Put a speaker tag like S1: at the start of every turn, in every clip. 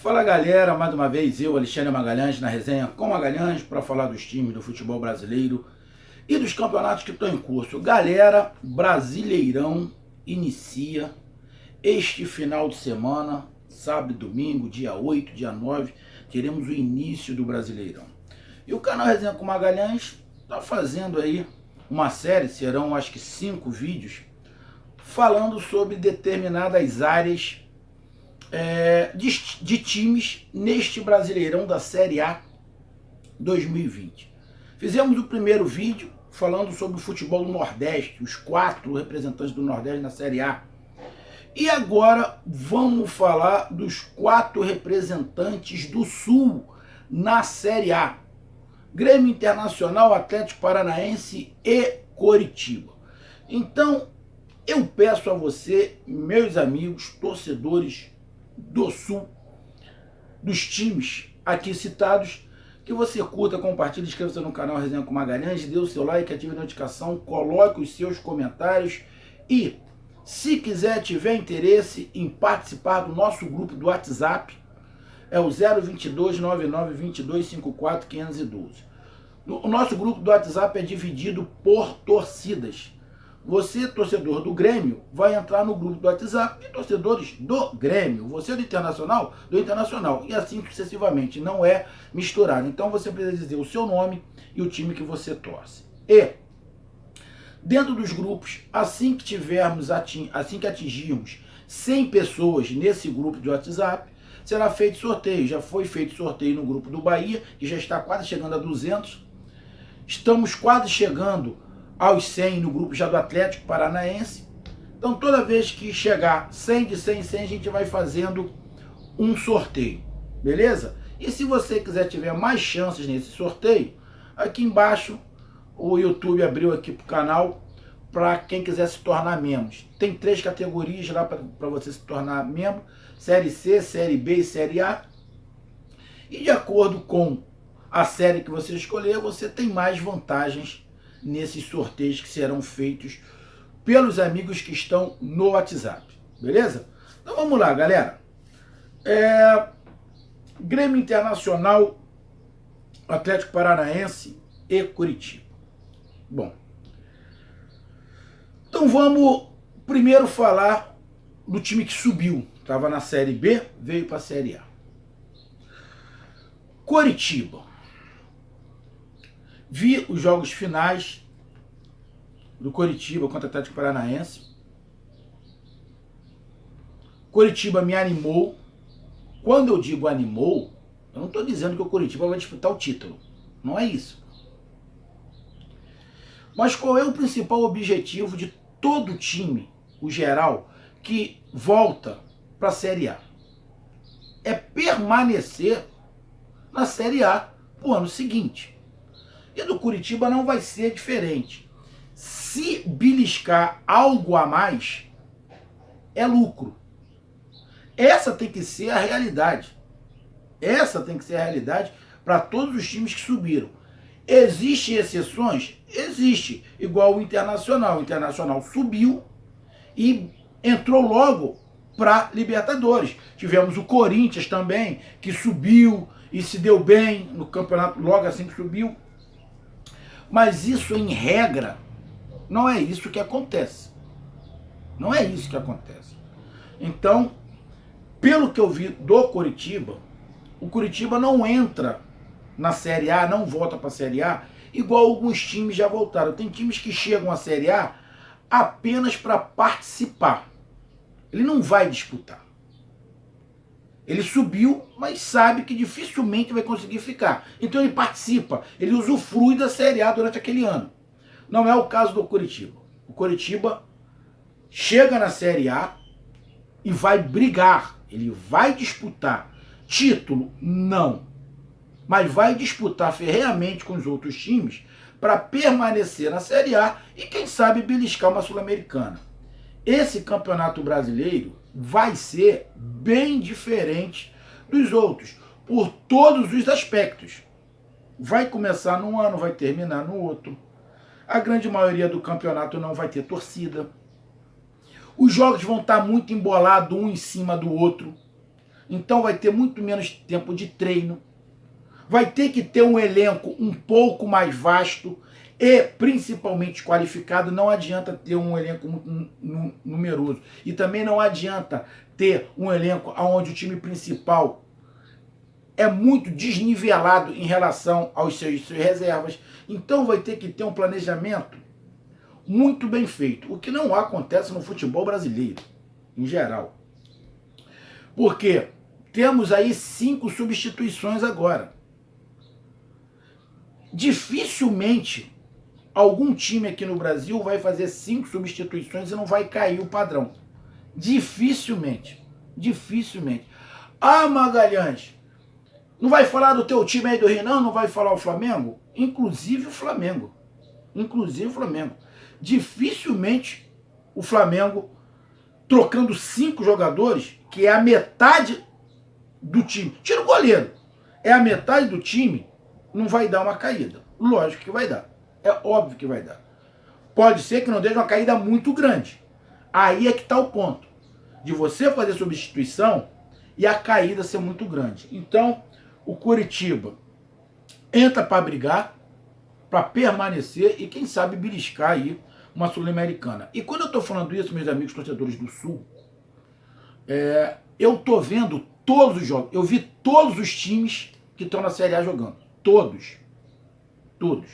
S1: Fala galera, mais uma vez eu, Alexandre Magalhães, na resenha com Magalhães para falar dos times do futebol brasileiro e dos campeonatos que estão em curso. Galera, Brasileirão inicia este final de semana, sábado e domingo, dia 8, dia 9, teremos o início do Brasileirão. E o canal Resenha com Magalhães está fazendo aí uma série, serão acho que 5 vídeos, falando sobre determinadas áreas de times neste Brasileirão da Série A 2020. Fizemos o primeiro vídeo falando sobre o futebol do Nordeste, os 4 representantes do Nordeste na Série A. E agora vamos falar dos 4 representantes do Sul na Série A. Grêmio Internacional, Atlético Paranaense e Coritiba. Então, eu peço a você, meus amigos, torcedores do Sul, dos times aqui citados, que você curta, compartilhe, inscreva-se no canal Resenha com Magalhães, dê o seu like, ative a notificação, coloque os seus comentários e, se quiser, tiver interesse em participar do nosso grupo do WhatsApp, é o 022 99 22 54 512. O nosso grupo do WhatsApp é dividido por torcidas. Você, torcedor do Grêmio, vai entrar no grupo do WhatsApp e torcedores do Grêmio. Você do Internacional, e assim sucessivamente. Não é misturado. Então você precisa dizer o seu nome e o time que você torce. E, dentro dos grupos, assim que atingirmos 100 pessoas nesse grupo de WhatsApp, será feito sorteio. Já foi feito sorteio no grupo do Bahia, que já está quase chegando a 200. Estamos quase chegando aos 100 no grupo já do Atlético Paranaense. Então toda vez que chegar 100 de 100 em 100, a gente vai fazendo um sorteio, beleza? E se você quiser tiver mais chances nesse sorteio, aqui embaixo o YouTube abriu aqui para o canal para quem quiser se tornar membro. Tem 3 categorias lá para você se tornar membro: Série C, Série B e Série A. E de acordo com a série que você escolher, você tem mais vantagens nesses sorteios que serão feitos pelos amigos que estão no WhatsApp, beleza? Então vamos lá, galera. Grêmio Internacional, Atlético Paranaense e Coritiba. Bom, então vamos primeiro falar do time que subiu. Estava na Série B, veio para a Série A. Coritiba. Vi os jogos finais do Coritiba contra o Atlético Paranaense. Coritiba me animou. Quando eu digo animou, eu não estou dizendo que o Coritiba vai disputar o título. Não é isso. Mas qual é o principal objetivo de todo time, o geral, que volta para a Série A? É permanecer na Série A pro ano seguinte. E do Coritiba não vai ser diferente. Se beliscar algo a mais, é lucro. Essa tem que ser a realidade. Essa tem que ser a realidade para todos os times que subiram. Existem exceções? Existe. Igual o Internacional. O Internacional subiu e entrou logo para Libertadores. Tivemos o Corinthians também, que subiu e se deu bem no campeonato logo assim que subiu. Mas isso, em regra, não é isso que acontece. Não é isso que acontece. Então, pelo que eu vi do Coritiba, o Coritiba não entra na Série A, não volta para a Série A, igual alguns times já voltaram. Tem times que chegam à Série A apenas para participar. Ele não vai disputar. Ele subiu, mas sabe que dificilmente vai conseguir ficar. Então ele participa, ele usufrui da Série A durante aquele ano. Não é o caso do Coritiba. O Coritiba chega na Série A e vai brigar. Ele vai disputar. Título, não. Mas vai disputar ferreamente com os outros times para permanecer na Série A e, quem sabe, beliscar uma Sul-Americana. Esse campeonato brasileiro vai ser bem diferente dos outros, por todos os aspectos. Vai começar num ano, vai terminar no outro. A grande maioria do campeonato não vai ter torcida. Os jogos vão estar muito embolados um em cima do outro. Então vai ter muito menos tempo de treino. Vai ter que ter um elenco um pouco mais vasto e principalmente qualificado. Não adianta ter um elenco muito numeroso. E também não adianta ter um elenco onde o time principal é muito desnivelado em relação aos seus reservas. Então vai ter que ter um planejamento muito bem feito, o que não acontece no futebol brasileiro, em geral. Porque temos aí 5 substituições agora. Dificilmente algum time aqui no Brasil vai fazer 5 substituições e não vai cair o padrão. Dificilmente. Dificilmente. Ah, Magalhães, não vai falar do teu time aí do Rio, não? Não vai falar o Flamengo? Inclusive o Flamengo. Inclusive o Flamengo. Dificilmente o Flamengo, trocando 5 jogadores, que é a metade do time, tira o goleiro, é a metade do time, não vai dar uma caída. Lógico que vai dar. É óbvio que vai dar. Pode ser que não dê uma caída muito grande. Aí é que está o ponto. De você fazer substituição e a caída ser muito grande. Então, o Coritiba entra para brigar, para permanecer e quem sabe beliscar aí uma Sul-Americana. E quando eu estou falando isso, meus amigos torcedores do Sul, eu estou vendo todos os jogos. Eu vi todos os times que estão na Série A jogando. Todos. Todos.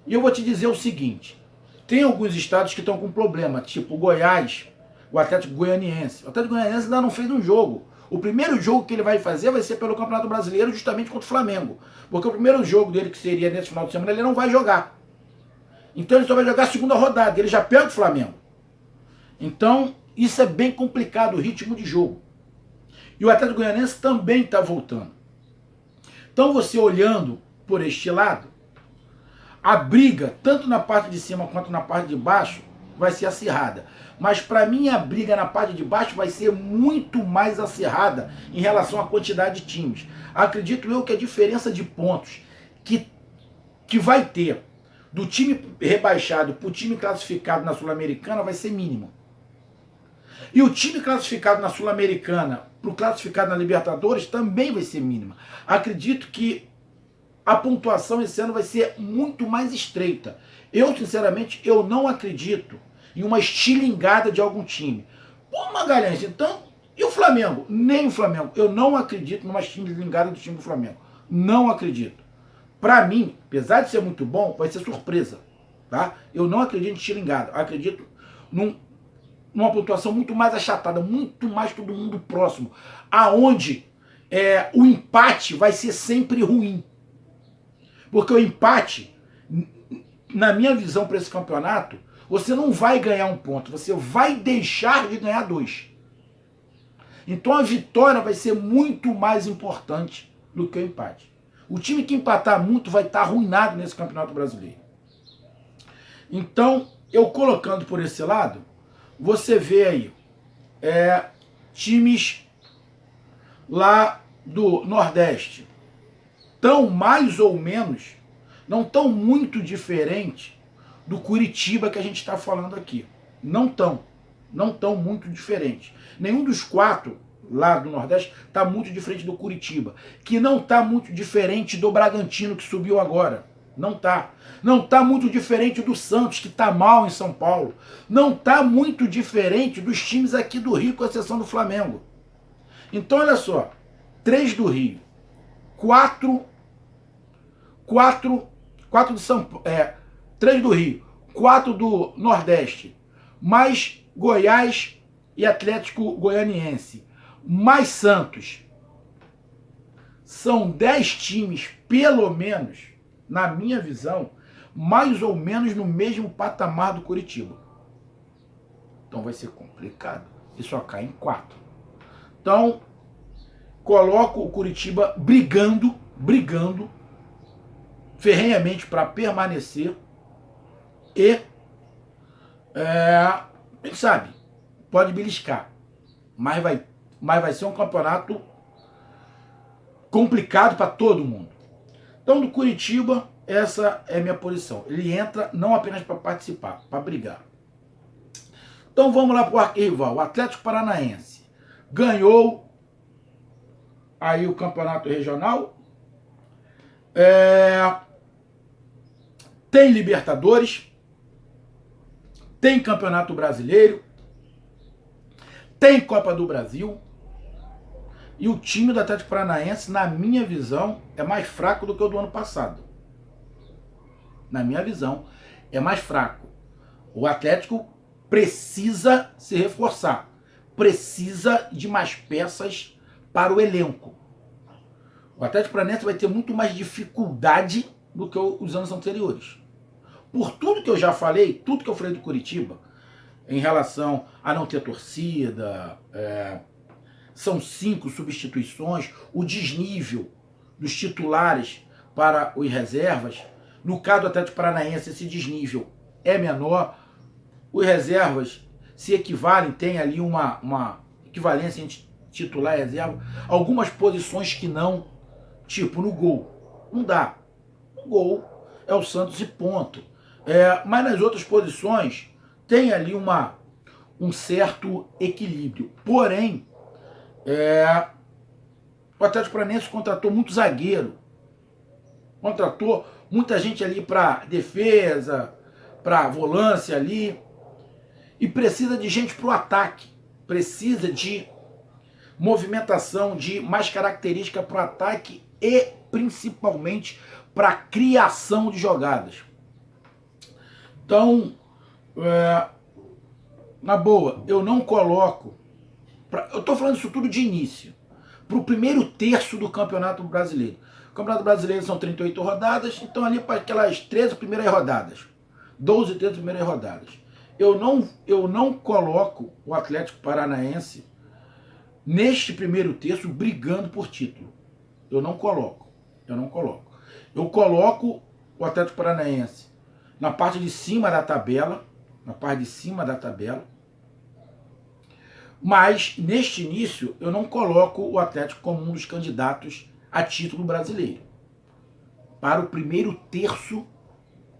S1: E eu vou te dizer o seguinte, tem alguns estados que estão com problema, tipo o Goiás, o Atlético Goianiense. O Atlético Goianiense ainda não fez um jogo. O primeiro jogo que ele vai fazer vai ser pelo Campeonato Brasileiro, justamente contra o Flamengo. Porque o primeiro jogo dele, que seria nesse final de semana, ele não vai jogar. Então ele só vai jogar a segunda rodada. Ele já pega o Flamengo. Então, isso é bem complicado, o ritmo de jogo. E o Atlético Goianiense também está voltando. Então, você olhando por este lado, a briga, tanto na parte de cima quanto na parte de baixo, vai ser acirrada. Mas para mim a briga na parte de baixo vai ser muito mais acirrada em relação à quantidade de times. Acredito eu que a diferença de pontos que vai ter do time rebaixado para o time classificado na Sul-Americana vai ser mínimo. E o time classificado na Sul-Americana para o classificado na Libertadores também vai ser mínima. Acredito que a pontuação esse ano vai ser muito mais estreita. Eu, sinceramente, eu não acredito em uma estilingada de algum time. Pô, Magalhães, então, e o Flamengo? Nem o Flamengo. Eu não acredito numa estilingada do time do Flamengo. Não acredito. Para mim, apesar de ser muito bom, vai ser surpresa. Tá? Eu não acredito em estilingada. Eu acredito numa pontuação muito mais achatada, muito mais todo mundo próximo. Aonde o empate vai ser sempre ruim. Porque o empate, na minha visão para esse campeonato, você não vai ganhar um ponto, você vai deixar de ganhar 2. Então a vitória vai ser muito mais importante do que o empate. O time que empatar muito vai estar arruinado nesse campeonato brasileiro. Então, eu colocando por esse lado, você vê aí times lá do Nordeste tão mais ou menos, não tão muito diferente do Curitiba que a gente está falando aqui. Não tão muito diferente. Nenhum dos 4 lá do Nordeste está muito diferente do Curitiba, que não está muito diferente do Bragantino que subiu agora. Não está. Não está muito diferente do Santos, que está mal em São Paulo. Não está muito diferente dos times aqui do Rio, com exceção do Flamengo. Então, olha só. 3 do Rio. 4 do São Paulo. 3 do Rio. 4 do Nordeste. Mais Goiás e Atlético Goianiense. Mais Santos. São 10 times, pelo menos, na minha visão, mais ou menos no mesmo patamar do Curitiba. Então vai ser complicado. E só cai em 4. Então, coloco o Curitiba brigando ferrenhamente para permanecer e, quem sabe, pode beliscar. Mas vai ser um campeonato complicado para todo mundo. Então, do Curitiba, essa é a minha posição. Ele entra não apenas para participar, para brigar. Então, vamos lá para o arquirrival. O Atlético Paranaense ganhou aí o campeonato regional, tem Libertadores, tem Campeonato Brasileiro, tem Copa do Brasil, e o time do Atlético Paranaense, na minha visão, é mais fraco do que o do ano passado. Na minha visão, é mais fraco. O Atlético precisa se reforçar, precisa de mais peças para o elenco. O Atlético Paranaense vai ter muito mais dificuldade do que os anos anteriores. Por tudo que eu já falei, tudo que eu falei do Curitiba, em relação a não ter torcida, são 5 substituições, o desnível dos titulares para os reservas. No caso do Atlético Paranaense, esse desnível é menor. Os reservas se equivalem, tem ali uma equivalência entre titular e reserva. Algumas posições que não, tipo no gol. Não dá. No gol é o Santos e ponto. Mas nas outras posições tem ali um certo equilíbrio. Porém, o Atlético Paranaense contratou muito zagueiro. Contratou muita gente ali para defesa, para volância ali. E precisa de gente para o ataque. Precisa de movimentação, de mais característica para o ataque e principalmente para a criação de jogadas. Então, na boa, eu não coloco... eu estou falando isso tudo de início. Para o primeiro terço do Campeonato Brasileiro. O Campeonato Brasileiro são 38 rodadas, então ali para aquelas 13 primeiras rodadas. 12, 13 primeiras rodadas. Eu não coloco o Atlético Paranaense neste primeiro terço brigando por título. Eu não coloco. Eu coloco o Atlético Paranaense na parte de cima da tabela, mas neste início eu não coloco o Atlético como um dos candidatos a título brasileiro, para o primeiro terço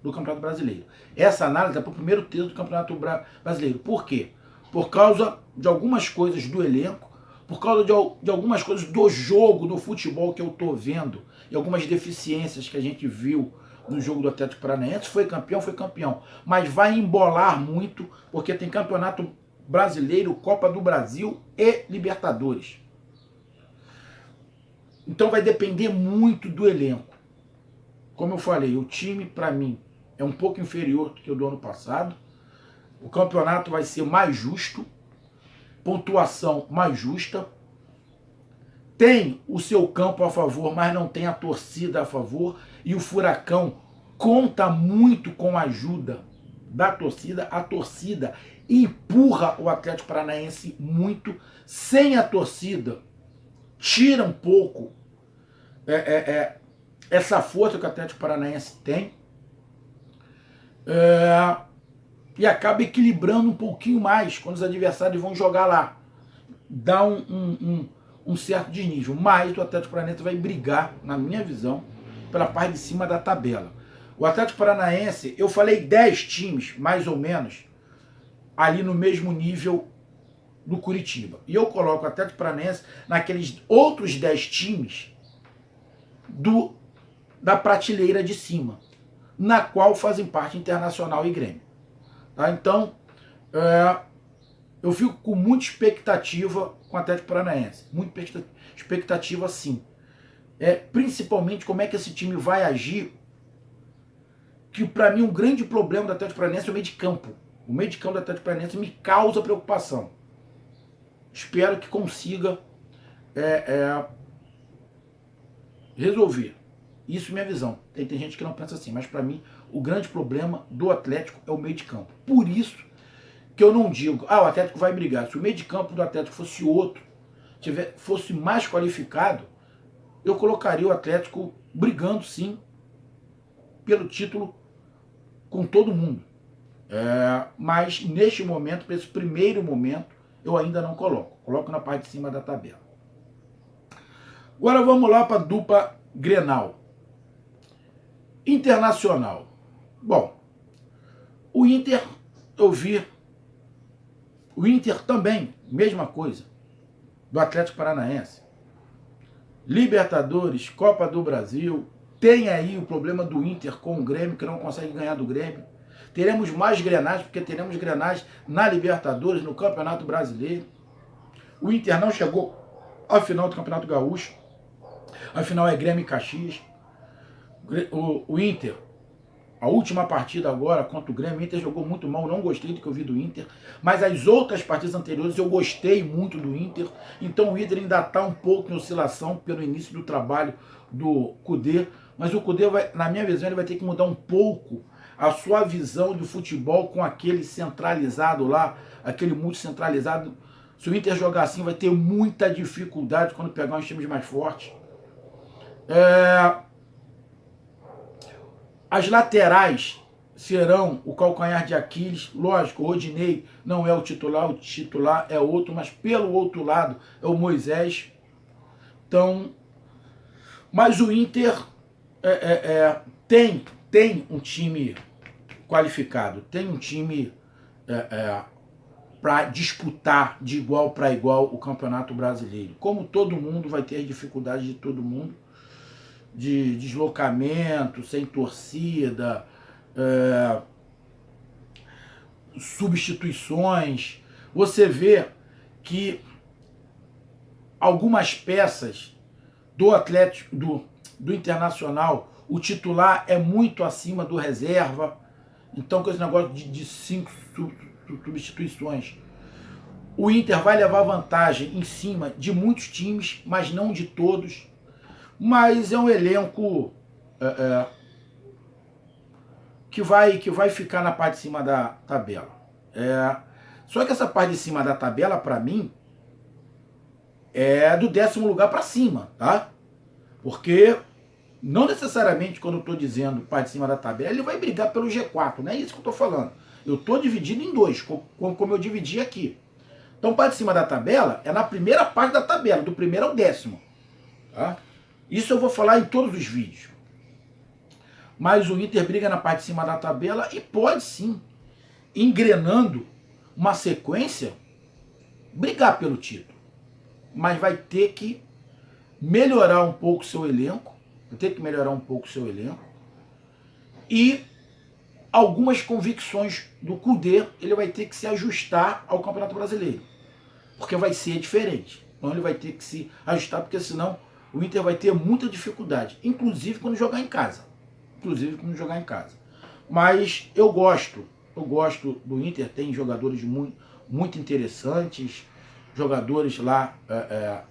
S1: do Campeonato Brasileiro. Essa análise é para o primeiro terço do Campeonato Brasileiro. Por quê? Por causa de algumas coisas do elenco, por causa de algumas coisas do jogo, do futebol que eu estou vendo, e algumas deficiências que a gente viu no jogo do Atlético Paranaense. Foi campeão, mas vai embolar muito, porque tem Campeonato Brasileiro, Copa do Brasil e Libertadores. Então vai depender muito do elenco. Como eu falei, o time, para mim, é um pouco inferior do que o do ano passado. O campeonato vai ser mais justo, pontuação mais justa. Tem o seu campo a favor, mas não tem a torcida a favor. E o Furacão conta muito com a ajuda da torcida. A torcida empurra o Atlético Paranaense muito. Sem a torcida, tira um pouco essa força que o Atlético Paranaense tem. E acaba equilibrando um pouquinho mais quando os adversários vão jogar lá. Dá um certo desnível. Mas o Atlético Paranaense vai brigar, na minha visão, pela parte de cima da tabela. O Atlético Paranaense, eu falei 10 times, mais ou menos, ali no mesmo nível do Curitiba. E eu coloco o Atlético Paranaense naqueles outros 10 times da prateleira de cima, na qual fazem parte Internacional e Grêmio. Tá? Então, eu fico com muita expectativa com o Atlético Paranaense. Muita expectativa, sim. Principalmente como é que esse time vai agir, que para mim um grande problema do Atlético Paranaense é o meio de campo. O meio de campo do Atlético Paranaense me causa preocupação. Espero que consiga resolver. Isso é minha visão. Tem gente que não pensa assim, mas para mim o grande problema do Atlético é o meio de campo. Por isso que eu não digo, o Atlético vai brigar. Se o meio de campo do Atlético fosse outro, fosse mais qualificado, eu colocaria o Atlético brigando sim pelo título com todo mundo. Mas neste momento, para esse primeiro momento, eu ainda não coloco. Coloco na parte de cima da tabela. Agora vamos lá para a dupla Grenal. Internacional. Bom, o Inter, eu vi. O Inter também, mesma coisa, do Atlético Paranaense. Libertadores, Copa do Brasil, tem aí o problema do Inter com o Grêmio, que não consegue ganhar do Grêmio. Teremos mais Grenais, porque teremos Grenais na Libertadores, no Campeonato Brasileiro. O Inter não chegou à final do Campeonato Gaúcho. A final é Grêmio e Caxias. O Inter, a última partida agora contra o Grêmio, o Inter jogou muito mal, não gostei do que eu vi do Inter, mas as outras partidas anteriores eu gostei muito do Inter, então o Inter ainda está um pouco em oscilação pelo início do trabalho do Kudê, mas o Kudê, na minha visão, ele vai ter que mudar um pouco a sua visão do futebol com aquele centralizado lá, aquele multicentralizado. Se o Inter jogar assim, vai ter muita dificuldade quando pegar uns times mais fortes. As laterais serão o calcanhar de Aquiles. Lógico, o Rodinei não é o titular é outro, mas pelo outro lado é o Moisés. Então, mas o Inter tem um time qualificado, tem um time para disputar de igual para igual o Campeonato Brasileiro. Como todo mundo vai ter as dificuldades de todo mundo, de deslocamento, sem torcida, substituições. Você vê que algumas peças do Atlético, do Internacional, o titular é muito acima do reserva. Então, com esse negócio de 5 substituições, o Inter vai levar vantagem em cima de muitos times, mas não de todos. Mas é um elenco que vai ficar na parte de cima da tabela. Só que essa parte de cima da tabela, para mim, é do 10º lugar para cima, tá? Porque não necessariamente quando eu estou dizendo parte de cima da tabela, ele vai brigar pelo G4, não é isso que eu estou falando. Eu estou dividindo em dois, como eu dividi aqui. Então, parte de cima da tabela é na primeira parte da tabela, do primeiro ao 10º. Tá? Isso eu vou falar em todos os vídeos. Mas o Inter briga na parte de cima da tabela e pode sim, engrenando uma sequência, brigar pelo título. Mas vai ter que melhorar um pouco o seu elenco, e algumas convicções do Kudê, ele vai ter que se ajustar ao Campeonato Brasileiro, porque vai ser diferente. Então ele vai ter que se ajustar, porque senão o Inter vai ter muita dificuldade, inclusive quando jogar em casa. Mas eu gosto do Inter, tem jogadores muito interessantes, jogadores lá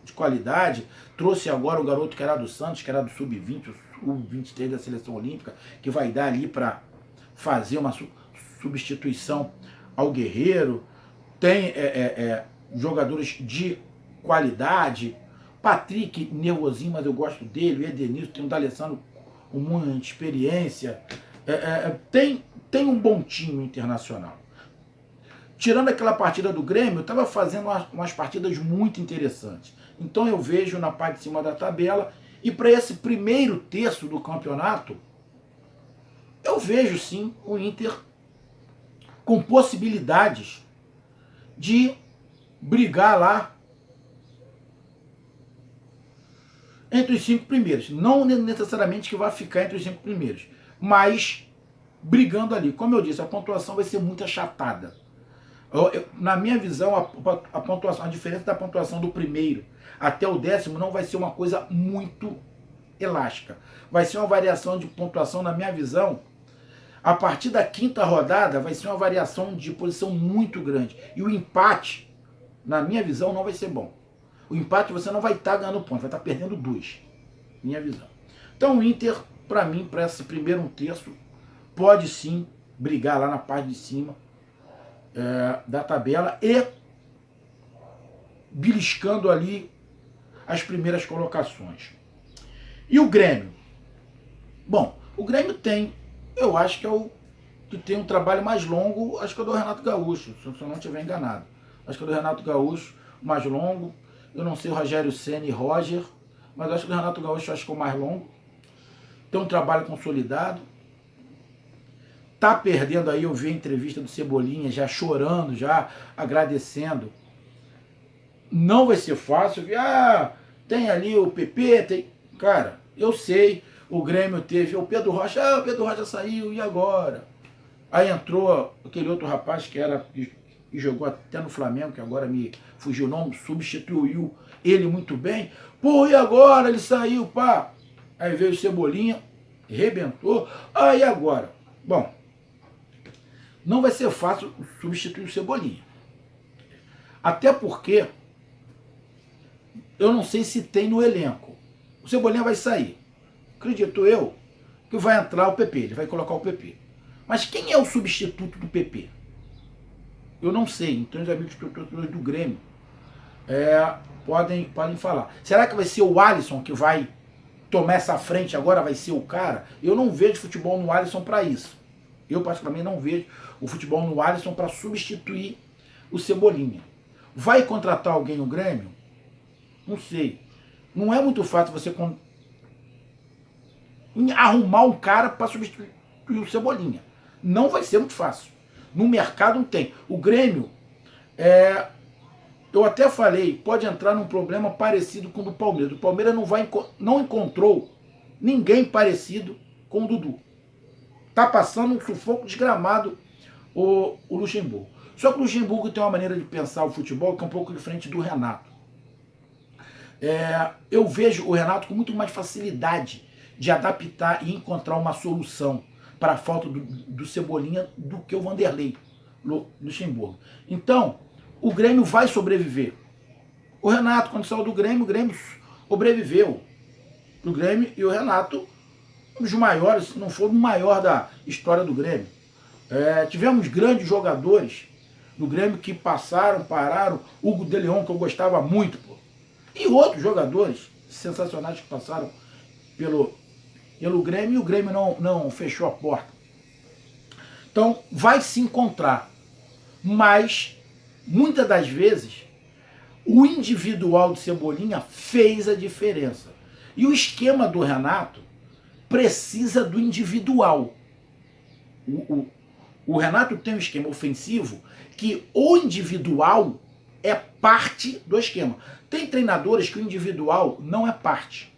S1: de qualidade. Trouxe agora o garoto que era do Santos, que era do Sub-20, o Sub-23 da Seleção Olímpica, que vai dar ali para fazer uma substituição ao Guerreiro. Tem jogadores de qualidade. Patrick, nervosinho, mas eu gosto dele. O Edenilson, tem o D'Alessandro com muita experiência. Tem um bom time internacional. Tirando aquela partida do Grêmio, eu estava fazendo umas partidas muito interessantes. Então eu vejo na parte de cima da tabela, e para esse primeiro terço do campeonato, eu vejo sim o Inter com possibilidades de brigar lá entre os 5 primeiros. Não necessariamente que vai ficar entre os 5 primeiros, mas brigando ali. Como eu disse, a pontuação vai ser muito achatada. Na minha visão, a pontuação, a diferença da pontuação do primeiro até o 10º não vai ser uma coisa muito elástica. Vai ser uma variação de pontuação, na minha visão, a partir da 5ª rodada vai ser uma variação de posição muito grande. E o empate, na minha visão, não vai ser bom. O empate você não vai estar ganhando ponto, vai estar perdendo 2. Minha visão. Então o Inter, para mim, para esse primeiro terço, pode sim brigar lá na parte de cima da tabela e beliscando ali as primeiras colocações. E o Grêmio? Bom, o Grêmio tem, eu acho que é o que tem um trabalho mais longo, acho que é o do Renato Gaúcho, se eu não estiver enganado. Acho que é o do Renato Gaúcho, mais longo. Eu não sei o Rogério Ceni e Roger, mas acho que o do Renato Gaúcho acho que é o mais longo. Tem um trabalho consolidado. Tá perdendo aí, eu vi a entrevista do Cebolinha já chorando, já agradecendo. Não vai ser fácil. tem ali o PP, tem... Cara, eu sei, o Grêmio teve o Pedro Rocha, o Pedro Rocha saiu, e agora? Aí entrou aquele outro rapaz que jogou até no Flamengo, que agora me fugiu o nome, substituiu ele muito bem. Pô, e agora? Ele saiu, pá. Aí veio o Cebolinha, rebentou. E agora? Bom, não vai ser fácil substituir o Cebolinha. Até porque eu não sei se tem no elenco. O Cebolinha vai sair. Acredito eu que vai entrar o PP, ele vai colocar o PP. Mas quem é o substituto do PP? Eu não sei. Então os amigos do Grêmio podem falar. Será que vai ser o Alisson que vai tomar essa frente agora, vai ser o cara? Eu não vejo futebol no Alisson para isso. Eu particularmente não vejo o futebol no Alisson para substituir o Cebolinha. Vai contratar alguém no Grêmio? Não sei. Não é muito fácil você arrumar um cara para substituir o Cebolinha. Não vai ser muito fácil. No mercado não tem. O Grêmio, eu até falei, pode entrar num problema parecido com o do Palmeiras. O Palmeiras não encontrou ninguém parecido com o Dudu. Tá passando um sufoco desgramado o Luxemburgo. Só que o Luxemburgo tem uma maneira de pensar o futebol que é um pouco diferente do Renato. Eu vejo o Renato com muito mais facilidade de adaptar e encontrar uma solução para a falta do Cebolinha do que o Vanderlei Luxemburgo. Então, o Grêmio vai sobreviver. O Renato, quando saiu do Grêmio, o Grêmio sobreviveu. O Grêmio e o Renato, um dos maiores, se não for o maior da história do Grêmio. Tivemos grandes jogadores do Grêmio que pararam. Hugo de Leon, que eu gostava muito, pô. E outros jogadores sensacionais que passaram pelo Grêmio, e o Grêmio não fechou a porta. Então, vai se encontrar. Mas, muitas das vezes, o individual de Cebolinha fez a diferença. E o esquema do Renato precisa do individual. O Renato tem um esquema ofensivo que o individual é parte do esquema. Tem treinadores que o individual não é parte.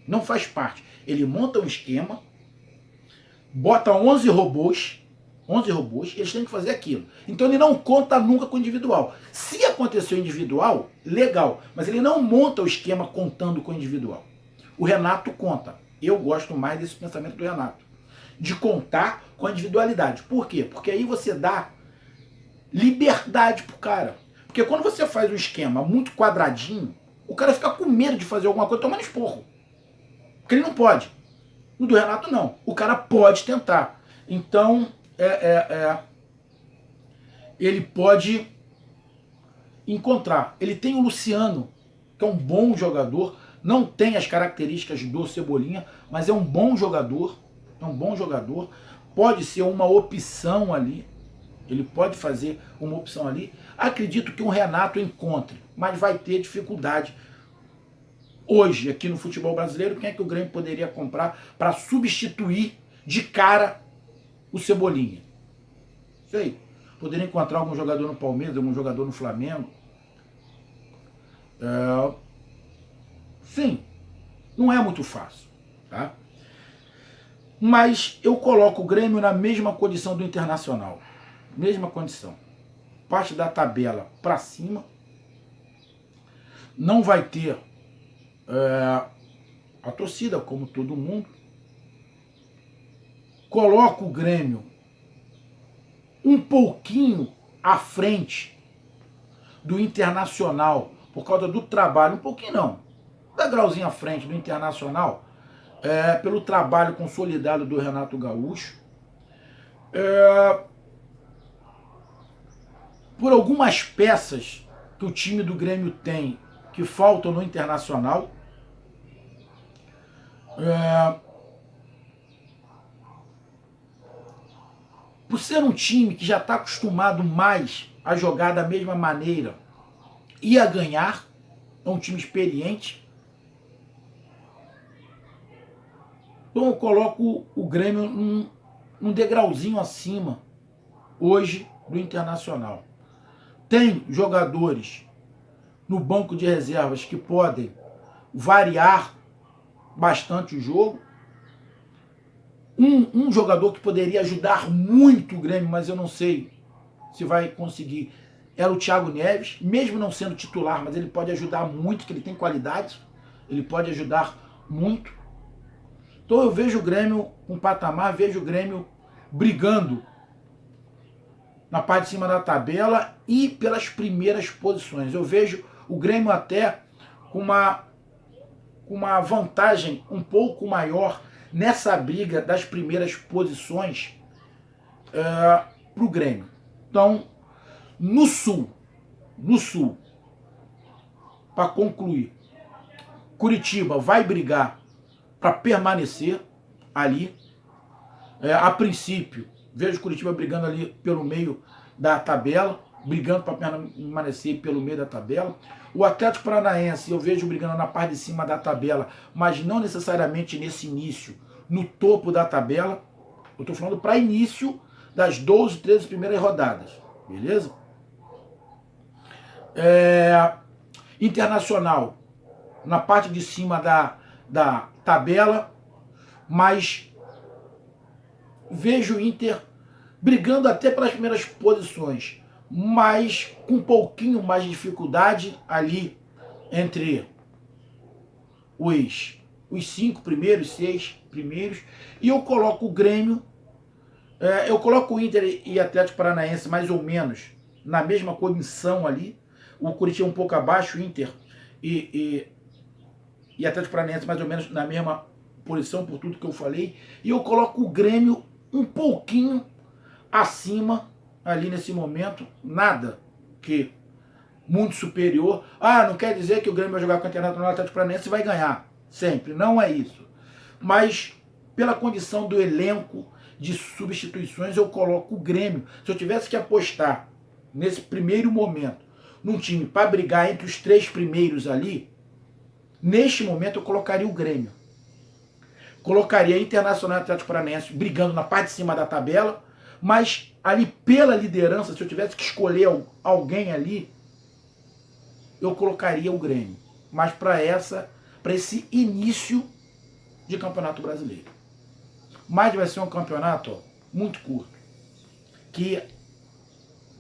S1: Não faz parte. Ele monta um esquema, bota 11 robôs, eles têm que fazer aquilo. Então ele não conta nunca com o individual. Se acontecer o individual, legal, mas ele não monta o esquema contando com o individual. O Renato conta. Eu gosto mais desse pensamento do Renato, de contar com a individualidade. Por quê? Porque aí você dá liberdade pro cara. Porque quando você faz um esquema muito quadradinho, o cara fica com medo de fazer alguma coisa tomando esporro. Porque ele não pode. No do Renato, não. O cara pode tentar. Então, ele pode encontrar. Ele tem o Luciano, que é um bom jogador, não tem as características do Cebolinha, mas é um bom jogador. Pode ser uma opção ali. Ele pode fazer uma opção ali. Acredito que o Renato encontre, mas vai ter dificuldade. Hoje, aqui no futebol brasileiro, quem é que o Grêmio poderia comprar para substituir de cara o Cebolinha? Sei. Poderia encontrar algum jogador no Palmeiras, algum jogador no Flamengo. Sim, não é muito fácil, tá? Mas eu coloco o Grêmio na mesma condição do Internacional. Mesma condição. Parte da tabela para cima. Não vai ter a torcida, como todo mundo. Coloco o Grêmio um pouquinho à frente do Internacional, por causa do trabalho, um pouquinho não, degrauzinho à frente do Internacional, pelo trabalho consolidado do Renato Gaúcho, por algumas peças que o time do Grêmio tem que faltam no Internacional, por ser um time que já está acostumado mais a jogar da mesma maneira e a ganhar, é um time experiente. Então eu coloco o Grêmio num degrauzinho acima hoje do Internacional. Tem jogadores no banco de reservas que podem variar bastante o jogo. Um jogador que poderia ajudar muito o Grêmio, mas eu não sei se vai conseguir, era o Thiago Neves, mesmo não sendo titular, mas ele pode ajudar muito, que ele tem qualidade, ele pode ajudar muito. Então eu vejo o Grêmio com patamar, vejo o Grêmio brigando na parte de cima da tabela e pelas primeiras posições. Eu vejo o Grêmio até com uma vantagem um pouco maior nessa briga das primeiras posições para o Grêmio. Então, no Sul, para concluir, Curitiba vai brigar para permanecer ali. A princípio, vejo Curitiba brigando ali pelo meio da tabela, brigando para permanecer pelo meio da tabela. O Atlético Paranaense eu vejo brigando na parte de cima da tabela, mas não necessariamente nesse início, no topo da tabela. Eu estou falando para início das 12, 13 primeiras rodadas, beleza? Internacional, na parte de cima da tabela, mas vejo o Inter brigando até pelas primeiras posições, mas com um pouquinho mais de dificuldade ali entre os 5 primeiros, 6 primeiros, e eu coloco o Grêmio, eu coloco o Inter e Atlético Paranaense mais ou menos na mesma condição ali, o Curitiba um pouco abaixo, o Inter e Atlético Paranaense mais ou menos na mesma posição por tudo que eu falei, e eu coloco o Grêmio um pouquinho acima ali nesse momento, nada que muito superior. Não quer dizer que o Grêmio vai jogar com o Internacional, Atlético Paranaense e vai ganhar, sempre, não é isso. Mas pela condição do elenco de substituições, eu coloco o Grêmio. Se eu tivesse que apostar nesse primeiro momento num time para brigar entre os 3 primeiros ali, neste momento eu colocaria o Grêmio. Colocaria Internacional e Atlético Paranaense brigando na parte de cima da tabela, mas ali pela liderança, se eu tivesse que escolher alguém ali, eu colocaria o Grêmio. Mas para esse início de Campeonato Brasileiro. Mas vai ser um campeonato muito curto, que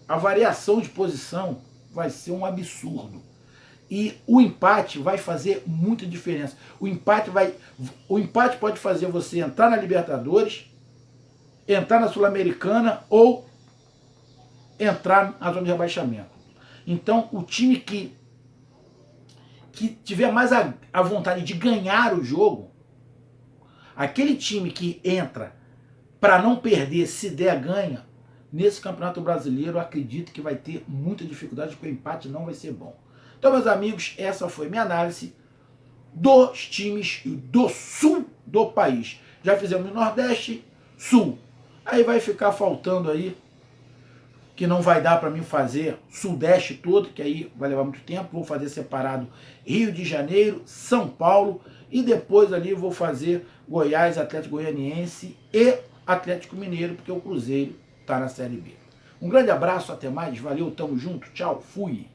S1: a variação de posição vai ser um absurdo. E o empate vai fazer muita diferença. O empate pode fazer você entrar na Libertadores, entrar na Sul-Americana ou entrar na zona de rebaixamento. Então, o time que tiver mais a vontade de ganhar o jogo, aquele time que entra para não perder, se der, ganha, nesse Campeonato Brasileiro, eu acredito que vai ter muita dificuldade, porque o empate não vai ser bom. Então, meus amigos, essa foi minha análise dos times do sul do país. Já fizemos Nordeste, Sul. Aí vai ficar faltando aí, que não vai dar para mim fazer Sudeste todo, que aí vai levar muito tempo. Vou fazer separado Rio de Janeiro, São Paulo, e depois ali vou fazer Goiás, Atlético Goianiense e Atlético Mineiro, porque o Cruzeiro está na Série B. Um grande abraço, até mais, valeu, tamo junto, tchau, fui!